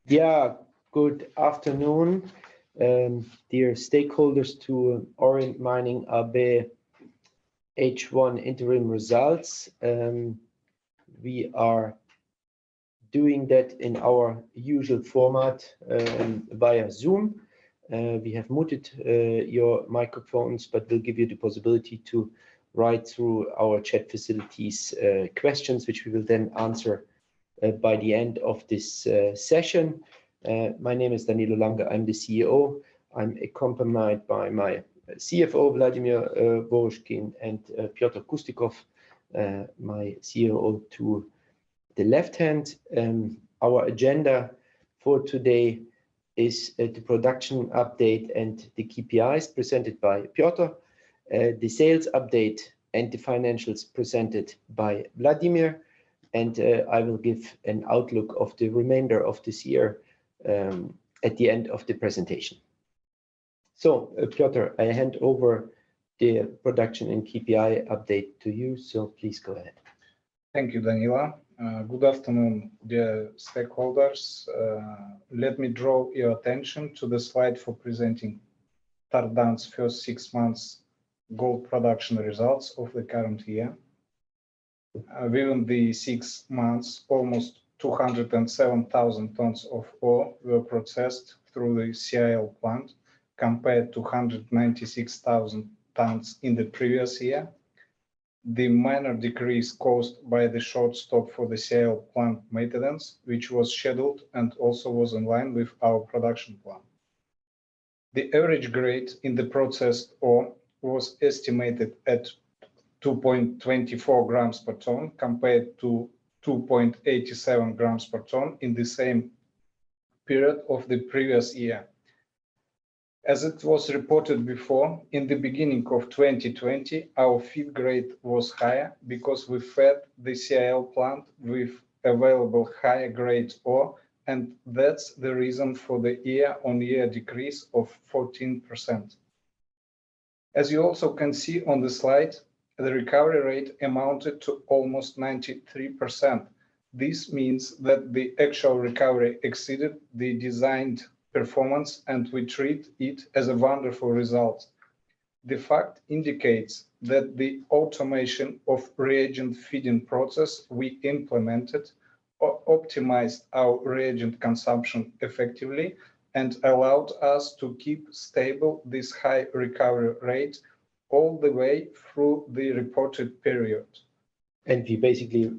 Yeah, good afternoon, dear stakeholders to Auriant Mining AB H1 interim results. We are doing that in our usual format via Zoom. We have muted your microphones, but we'll give you the possibility to write through our chat facilities questions, which we will then answer by the end of this session. My name is Danilo Lange, I'm the CEO. I'm accompanied by my CFO, Vladimir Voroshkin, and Piotr Kustikov, my CEO to the left hand. Our agenda for today is the production update and the KPIs presented by Piotr, the sales update and the financials presented by Vladimir, and I will give an outlook of the remainder of this year at the end of the presentation. So, Piotr, I hand over the production and KPI update to you, so please go ahead. Thank you, Danilo. Good afternoon, dear stakeholders. Let me draw your attention to the slide for presenting Tardan's first 6 months gold production results of the current year. Within the 6 months, almost 207,000 tons of ore were processed through the CIL plant, compared to 196,000 tons in the previous year. The minor decrease caused by the short stop for the CIL plant maintenance, which was scheduled and also was in line with our production plan. The average grade in the processed ore was estimated at 2.24 grams per ton compared to 2.87 grams per ton in the same period of the previous year. As it was reported before, in the beginning of 2020, our feed grade was higher because we fed the CIL plant with available higher grade ore, and that's the reason for the year-on-year decrease of 14%. As you also can see on the slide, the recovery rate amounted to almost 93%. This means that the actual recovery exceeded the designed performance, and we treat it as a wonderful result. The fact indicates that the automation of reagent feeding process we implemented optimized our reagent consumption effectively and allowed us to keep stable this high recovery rate all the way through the reported period. And we basically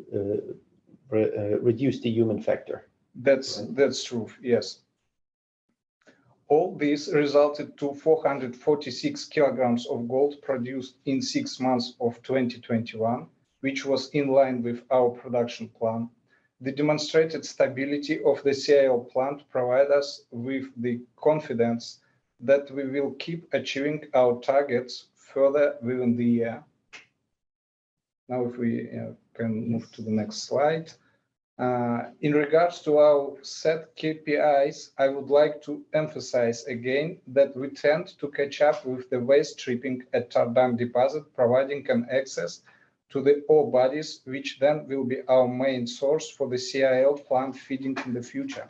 reduced the human factor. That's true, yes. All this resulted to 446 kilograms of gold produced in 6 months of 2021, which was in line with our production plan. The demonstrated stability of the CIL plant provides us with the confidence that we will keep achieving our targets further within the year. Now, if we can move to the next slide. In regards to our set KPIs, I would like to emphasize again that we tend to catch up with the waste stripping at Tardan deposit, providing an access to the ore bodies, which then will be our main source for the CIL plant feeding in the future.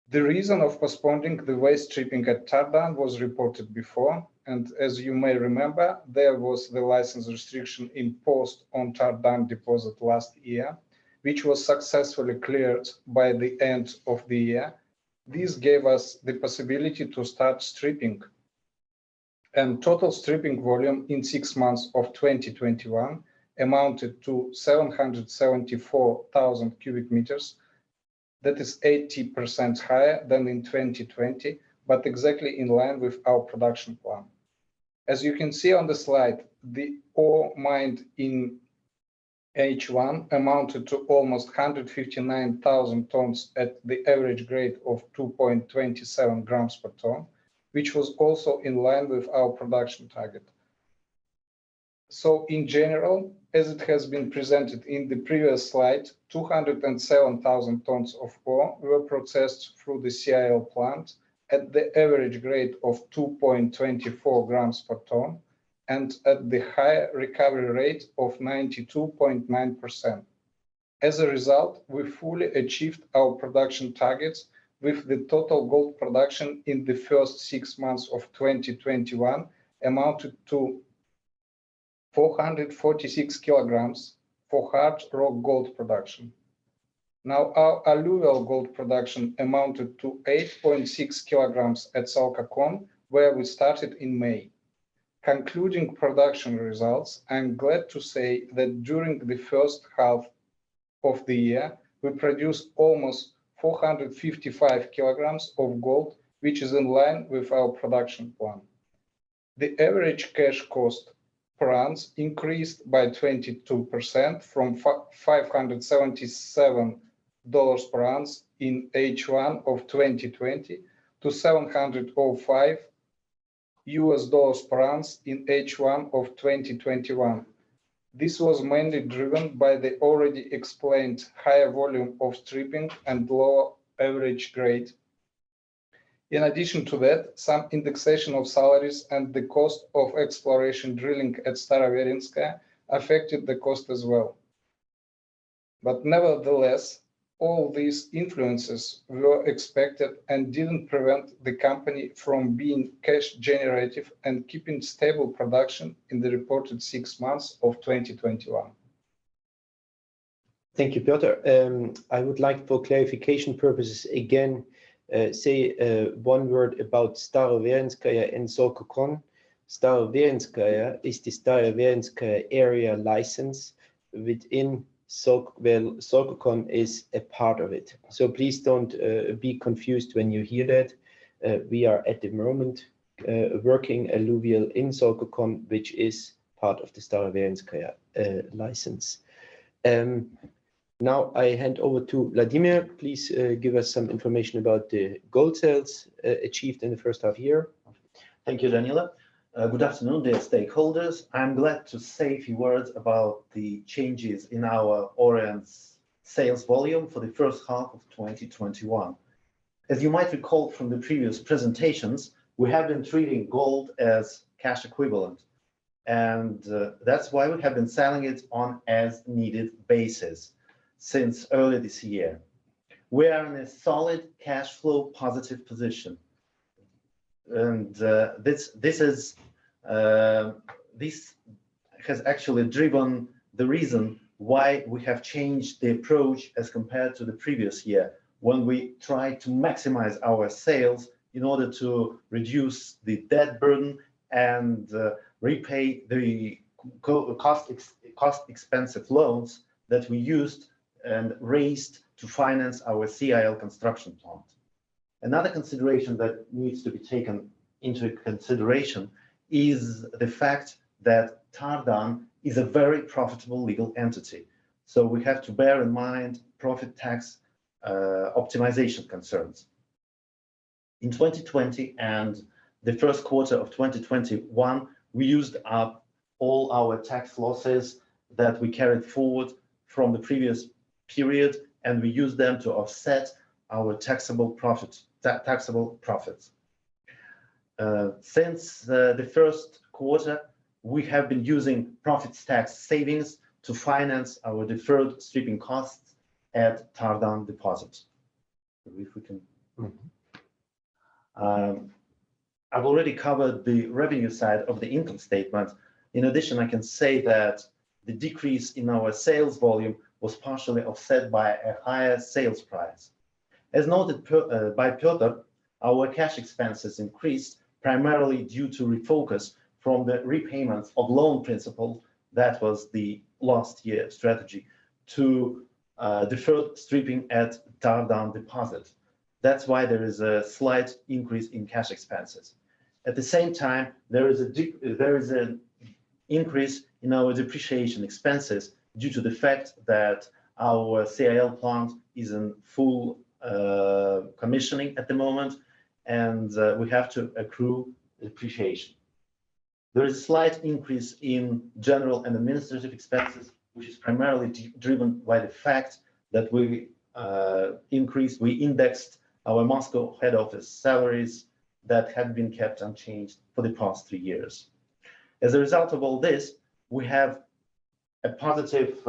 The reason of postponing the waste stripping at Tardan was reported before, and as you may remember, there was the license restriction imposed on Tardan deposit last year, which was successfully cleared by the end of the year. This gave us the possibility to start stripping. And total stripping volume in 6 months of 2021 amounted to 774,000 cubic meters. That is 80% higher than in 2020, but exactly in line with our production plan. As you can see on the slide, the ore mined in H1 amounted to almost 159,000 tons at the average grade of 2.27 grams per ton, which was also in line with our production target. So in general, as it has been presented in the previous slide, 207,000 tons of ore were processed through the CIL plant at the average grade of 2.24 grams per ton, and at the higher recovery rate of 92.9%. As a result, we fully achieved our production targets with the total gold production in the first 6 months of 2021 amounted to 446 kilograms for hard rock gold production. Now our alluvial gold production amounted to 8.6 kilograms at Salcacon, where we started in May. Concluding production results, I'm glad to say that during the first half of the year, we produced almost 455 kilograms of gold, which is in line with our production plan. The average cash cost per ounce increased by 22% from $577 per ounce in H1 of 2020 to $705 per ounce in H1 of 2021. This was mainly driven by the already explained higher volume of stripping and lower average grade. In addition to that, some indexation of salaries and the cost of exploration drilling at Staroverinskaya affected the cost as well. But nevertheless, all these influences were expected and didn't prevent the company from being cash generative and keeping stable production in the reported 6 months of 2021. Thank you, Piotr. I would like, for clarification purposes, again say one word about Staroverinskaya and Salcacon. Staroverinskaya is the Staroverinskaya area license within Salcacon is a part of it. So please don't be confused when you hear that. We are at the moment working alluvial in Salcacon, which is part of the Staroverinskaya license. Now I hand over to Vladimir. Please give us some information about the gold sales achieved in the first half year. Thank you, Daniela. Good afternoon, dear stakeholders. I'm glad to say a few words about the changes in our Auriant's sales volume for the first half of 2021. As you might recall from the previous presentations, we have been treating gold as cash equivalent, and that's why we have been selling it on as needed basis since early this year. We are in a solid cash flow positive position. And this has actually driven the reason why we have changed the approach as compared to the previous year, when we tried to maximize our sales in order to reduce the debt burden and repay the cost expensive loans that we used and raised to finance our CIL construction plant. Another consideration that needs to be taken into consideration is the fact that Tardan is a very profitable legal entity. So we have to bear in mind profit tax optimization concerns. In 2020 and the first quarter of 2021, we used up all our tax losses that we carried forward from the previous period, and we used them to offset our taxable profits. Since the first quarter, we have been using profits tax savings to finance our deferred stripping costs at Tardan deposit. If we can. I've already covered the revenue side of the income statement. In addition, I can say that the decrease in our sales volume was partially offset by a higher sales price. As noted by Piotr, our cash expenses increased primarily due to refocus from the repayments of loan principal, that was the last year strategy, to deferred stripping at Tardan deposit. That's why there is a slight increase in cash expenses. At the same time, there is an increase in our depreciation expenses due to the fact that our CIL plant is in full commissioning at the moment, and we have to accrue depreciation. There is a slight increase in general and administrative expenses, which is primarily driven by the fact that we indexed our Moscow head office salaries that had been kept unchanged for the past 3 years. As a result of all this, we have a positive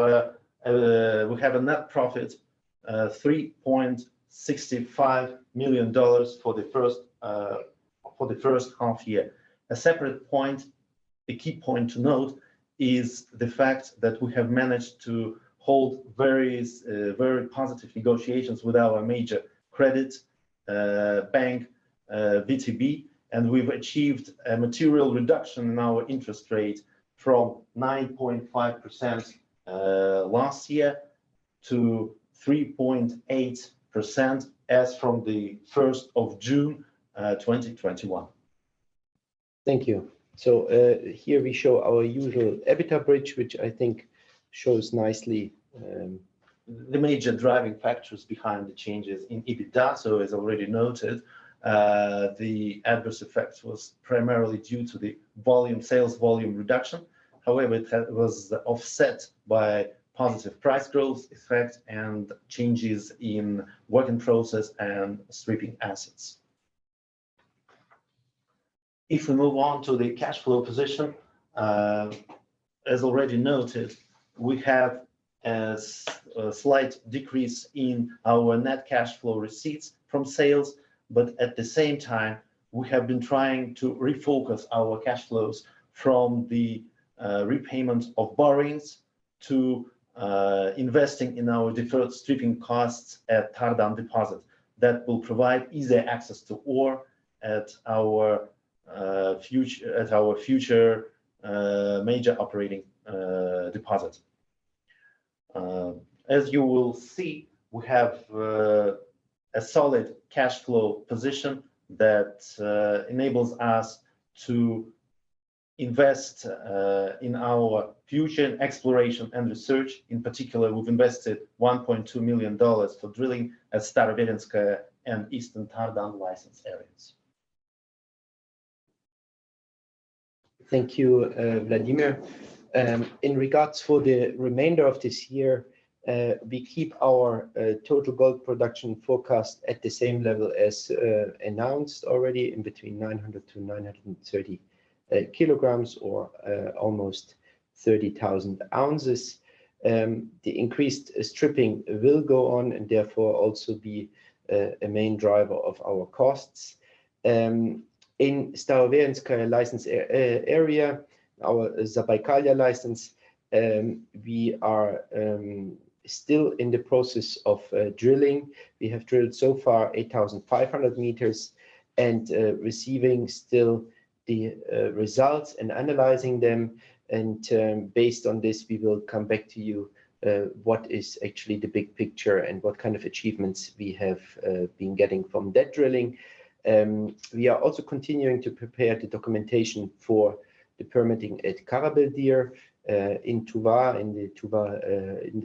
we have a net profit, $3.65 million for the first half year. A separate point, a key point to note, is the fact that we have managed to hold very positive negotiations with our major credit bank, VTB, and we've achieved a material reduction in our interest rate from 9.5% last year to 3.8% as from the 1st of June 2021. Thank you. So here we show our usual EBITDA bridge, which I think shows nicely the major driving factors behind the changes in EBITDA. So as already noted, the adverse effect was primarily due to the sales volume reduction. However, it was offset by positive price growth effect and changes in work in process and stripping assets. If we move on to the cash flow position, as already noted, we have a slight decrease in our net cash flow receipts from sales, but at the same time, we have been trying to refocus our cash flows from the repayment of borrowings to investing in our deferred stripping costs at Tardan deposit. That will provide easier access to ore at our future major operating deposit. As you will see, we have a solid cash flow position that enables us to invest in our future exploration and research. In particular, we've invested $1.2 million for drilling at Staroverenskaya and Eastern Tardan license areas. Thank you, Vladimir. In regards for the remainder of this year, we keep our total gold production forecast at the same level as announced already, in between 900 to 930 kilograms, or almost 30,000 ounces. The increased stripping will go on and therefore also be a main driver of our costs. In Staroverenskaya license area, our Zabaikalia license, we are still in the process of drilling. We have drilled so far 8,500 meters and receiving still the results and analyzing them. And based on this, we will come back to you what is actually the big picture and what kind of achievements we have been getting from that drilling. We are also continuing to prepare the documentation for the permitting at Karabeldir in Tuva, in the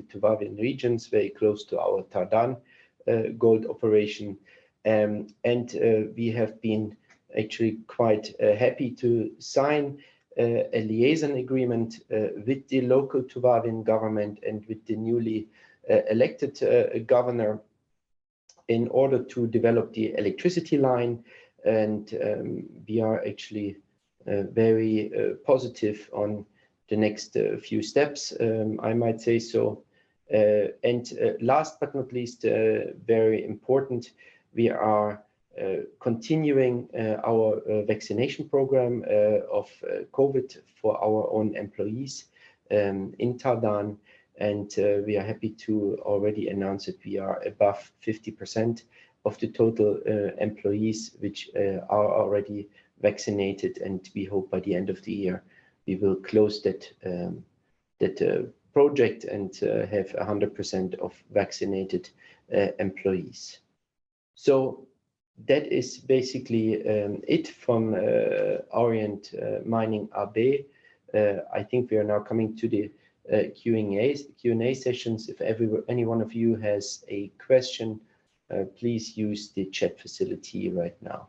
Tuvavian regions, very close to our Tardan gold operation. And we have been actually quite happy to sign a liaison agreement with the local Tuvavian government and with the newly elected governor in order to develop the electricity line. And we are actually very positive on the next few steps, I might say so. And last but not least, very important, we are continuing our vaccination program of COVID for our own employees in Tardan. And we are happy to already announce that we are above 50% of the total employees which are already vaccinated. And we hope by the end of the year, we will close that project and have 100% of vaccinated employees. So that is basically it from Auriant Mining AB. I think we are now coming to the Q&A sessions. If any one of you has a question, please use the chat facility right now.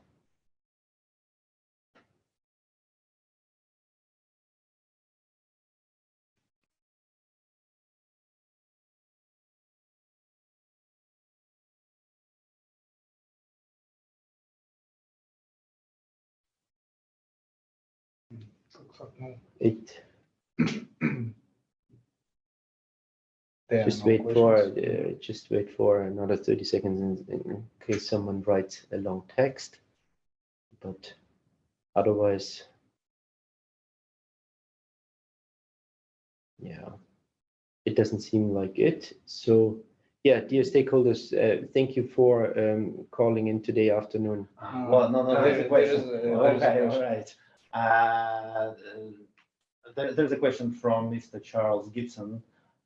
There are Just no wait questions. just wait for another 30 seconds in case someone writes a long text. But otherwise, yeah, it doesn't seem like it. So yeah, dear stakeholders, thank you for calling in today afternoon. Well, no, there's a question. There is a Okay, all right. There's a question from Mr. Charles Gibson.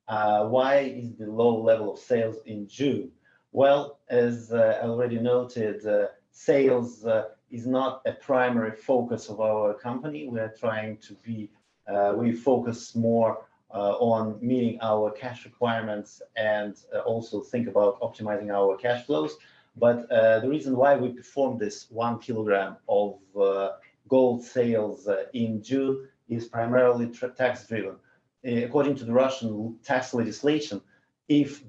Why is the low level of sales in June? Well, as already noted, sales is not a primary focus of our company. We are trying to be, we focus more on meeting our cash requirements and also think about optimizing our cash flows. But the reason why we performed this 1 kilogram of gold sales in June is primarily tax driven. According to the Russian tax legislation, if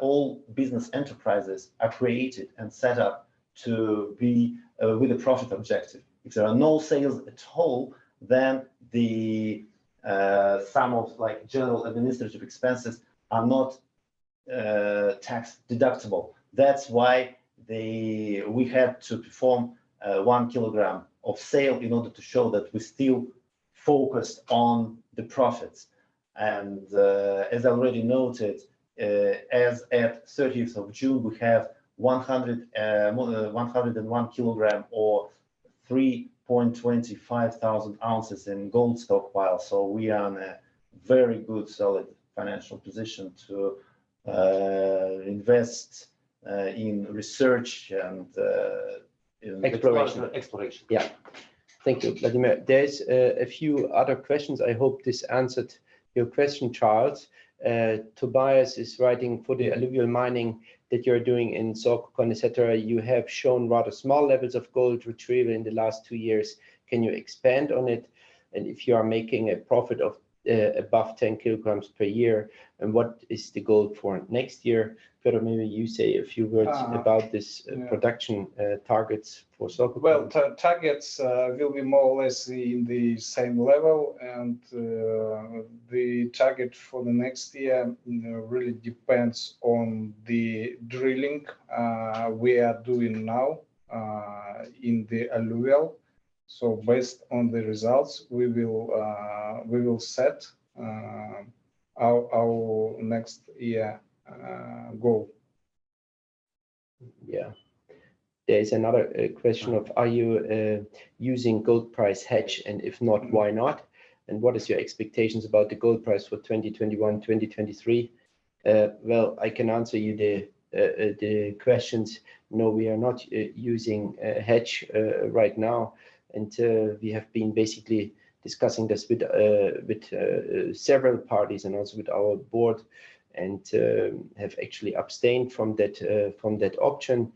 all business enterprises are created and set up to be with a profit objective, if there are no sales at all, then the sum of like general administrative expenses are not tax deductible. That's why we had to perform 1 kilogram of sale in order to show that we still focused on the profits. And as already noted, as at 30th of June, we have 101 kilogram or 3.25 thousand ounces in gold stockpile. So we are in a very good, solid financial position to invest in research and in exploration. Yeah, thank you, Vladimir. There's a few other questions. I hope this answered your question, Charles. Tobias is writing, for the alluvial mining that you're doing in Sorkon, etc. You have shown rather small levels of gold retrieval in the last 2 years. Can you expand on it? And if you are making a profit of above 10 kilograms per year, and what is the goal for next year? Fedor, maybe you say a few words about this production targets for Sorkon. Well, targets will be more or less in the same level, and the target for the next year really depends on the drilling we are doing now in the alluvial. So based on the results, we will set our next year goal. Yeah. There is another question of, are you using gold price hedge, and if not, why not? And what is your expectations about the gold price for 2021, 2023? Well, I can answer you the questions. No, we are not using a hedge right now. And we have been basically discussing this with several parties and also with our board, and have actually abstained from that option.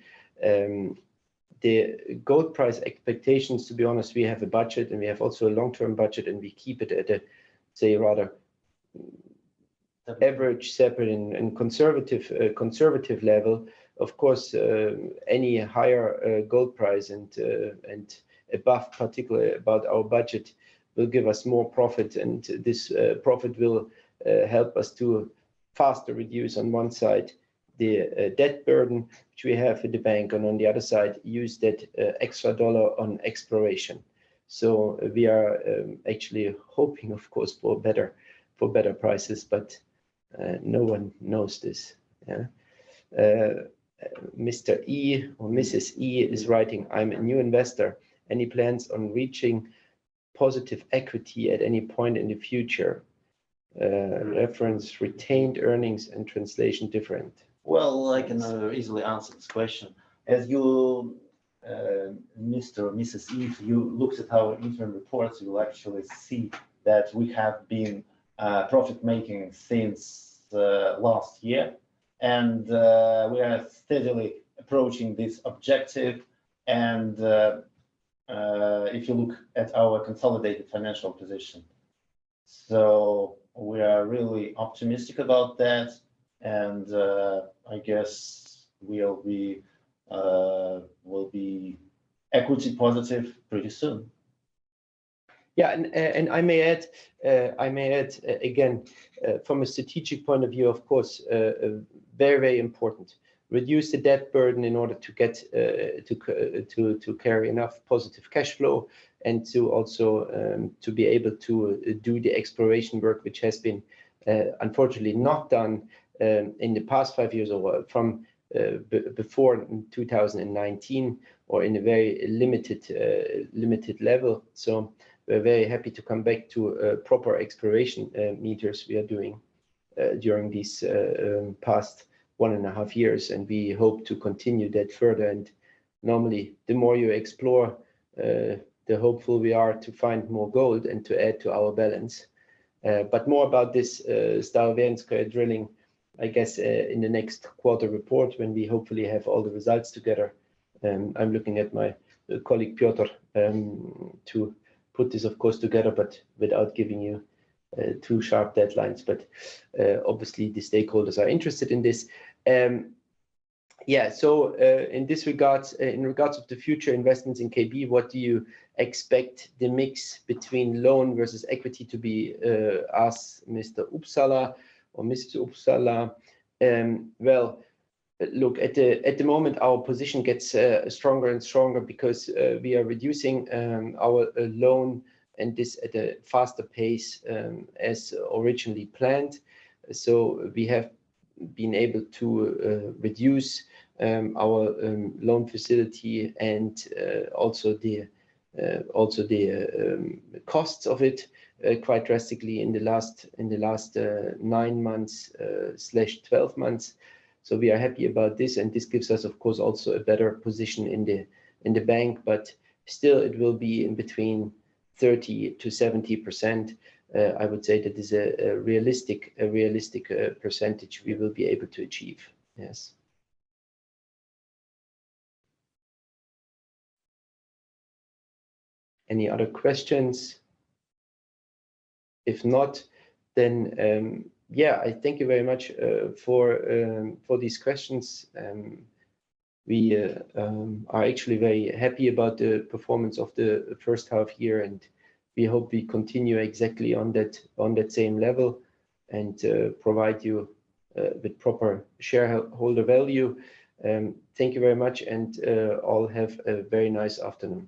The gold price expectations, to be honest, we have a budget, and we have also a long-term budget, and we keep it at a, say, rather average, separate, and conservative level. Of course, any higher gold price and above, particularly about our budget, will give us more profit, and this profit will help us to faster reduce on one side the debt burden which we have in the bank, and on the other side use that extra dollar on exploration. So we are actually hoping, of course, for better prices, but no one knows this. Yeah. Mr. E or Mrs. E is writing, I'm a new investor. Any plans on reaching positive equity at any point in the future? Reference retained earnings and translation different. Well, I can easily answer this question. As you, Mr. or Mrs. E, if you looked at our interim reports, you will actually see that we have been profit making since last year, and we are steadily approaching this objective. And if you look at our consolidated financial position, so we are really optimistic about that, and I guess will be equity positive pretty soon. Yeah, and I may add again, from a strategic point of view, of course, very important. Reduce the debt burden in order to get to carry enough positive cash flow, and to also to be able to do the exploration work, which has been unfortunately not done in the past 5 years, or from before 2019, or in a very limited level. So we're very happy to come back to proper exploration meters we are doing during these past 1.5 years, and we hope to continue that further. And normally, the more you explore, the hopeful we are to find more gold and to add to our balance. But more about this Staroverenskoye drilling, I guess, in the next quarter report, when we hopefully have all the results together. I'm looking at my colleague Piotr to put this, of course, together, but without giving you too sharp deadlines. But obviously, the stakeholders are interested in this. Yeah, so in this regards, in regards of the future investments in KB, what do you expect the mix between loan versus equity to be? Asked Mr. Uppsala or Mr. Uppsala. Well, look, at the moment, our position gets stronger and stronger, because we are reducing our loan, and this at a faster pace as originally planned. So we have been able to reduce our loan facility, and also the costs of it quite drastically in the last 9 months / 12 months. So we are happy about this, and this gives us, of course, also a better position in the bank. But still, it will be in between 30 to 70%. I would say that is a realistic percentage we will be able to achieve. Yes. Any other questions? If not, then yeah, I thank you very much for these questions. We are actually very happy about the performance of the first half year, and we hope we continue exactly on that same level, and provide you with proper shareholder value. Thank you very much, and all have a very nice afternoon.